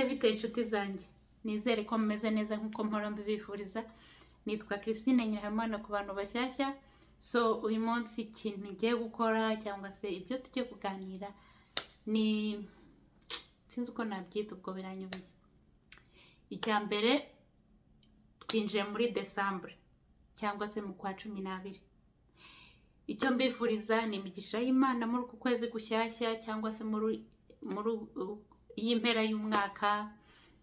bite inshuti zanjye, nizere ko mumeze neza nkuko mpora mbibifuriza. Nitwa Christine Nyirahamana ku bantu bashyashya. So uyu munsi ikintu ngiye gukora cyangwa se ibyo tugiye kuganira ni sinzi uko nabyita, ubwo biranyobeye. Icya mbere, twinjiye muri December cyangwa se mu kwa 12. Icyo mbifuriza ni imigisha y'Imana muri uku kwezi gushyashya cyangwa se muri iyi mpera y'umwaka,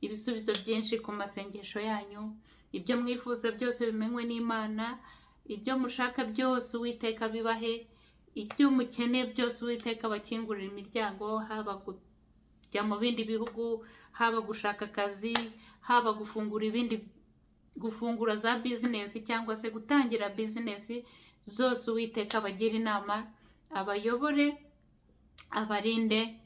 ibisubizo byinshi ku masengesho yanyu, ibyo mwifuza byose bimenywe n'Imana, ibyo mushaka byose Uwiteka bibahe, ibyo mukeneye byose Uwiteka bakingurira imiryango, haba kujya mu bindi bihugu, haba gushaka akazi, haba gufungura za business cyangwa se gutangira business zose. Uwiteka abagira inama, abayobore, abarinde,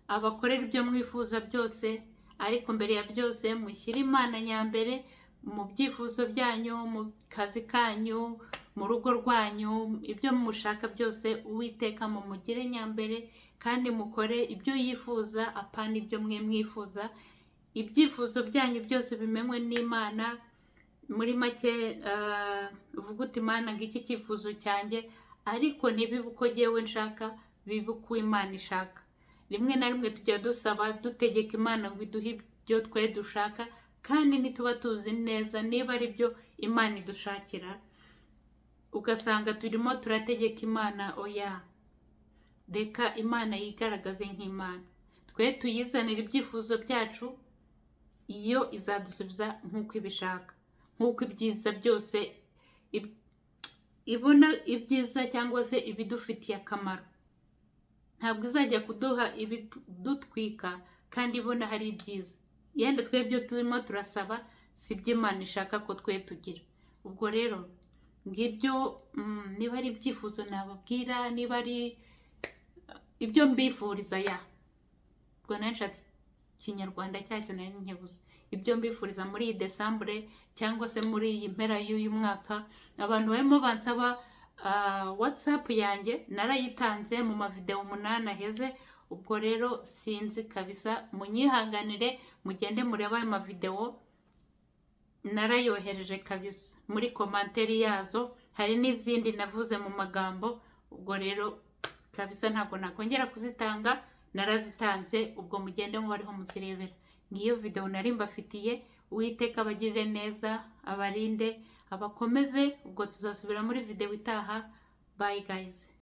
abakorera ibyo mwifuza byose. Ariko mbere ya byose mushyire Imana nyambere mu byifuzo byanyu, mu kazi kanyu, mu rugo rwanyu, ibyo mushaka byose Uwiteka mumugire nyambere, kandi mukore ibyo yifuza apana ibyo mwe mwifuza. Ibyifuzo byanyu byose bimenywe n'Imana. Muri make uvuga uti Imana ngiki cyifuzo cyanjye, ariko ntibibe uko jyewe nshaka, bibe uko Imana ishaka. Rimwe na rimwe tujya dusaba dutegeka Imana ngo iduhe ibyo twe dushaka, kandi ntituba tuzi neza niba ari byo Imana idushakira. Ugasanga turimo turategeka Imana. Oya, reka Imana yigaragaze nk'Imana, twe tuyizanira ibyifuzo byacu, iyo izadusubiza nk'uko ibishaka, nk'uko ibyiza byose ibona ibyiza cyangwa se ibidufitiye akamaro. Ntabwo izajya kuduha ibidutwika kandi ibona hari ibyiza. Yenda twebwe turimo turasaba si byo Imana ishaka ko twe tugira. Ubwo rero ngibyo, niba ari ibyifuzo nababwira, niba ari ibyo mbifuriza, ubwo nashatse Kinyarwanda cyacyo nari nkebuze. Ibyo mbifuriza muri iyi December cyangwa se muri iyi mpera y'uyu mwaka. Abantu barimo bansaba WhatsApp yanjye narayitanze mu mavideo 8 aheze. Ubwo rero sinzi kabisa, munyihanganire mugende mureba ayo mavideo narayohereje kabisa. Muri komanteri yazo hari n'izindi navuze mu magambo. Ubwo rero kabisa ntabwo nakongera kuzitanga, narazitanze. Ubwo mugende mubariho muzirebera. Ngiyo video nari mbafitiye. Uwiteka abagirire neza, abarinde, abakomeze. Ubwo tuzasubira muri video itaha. Bye guys.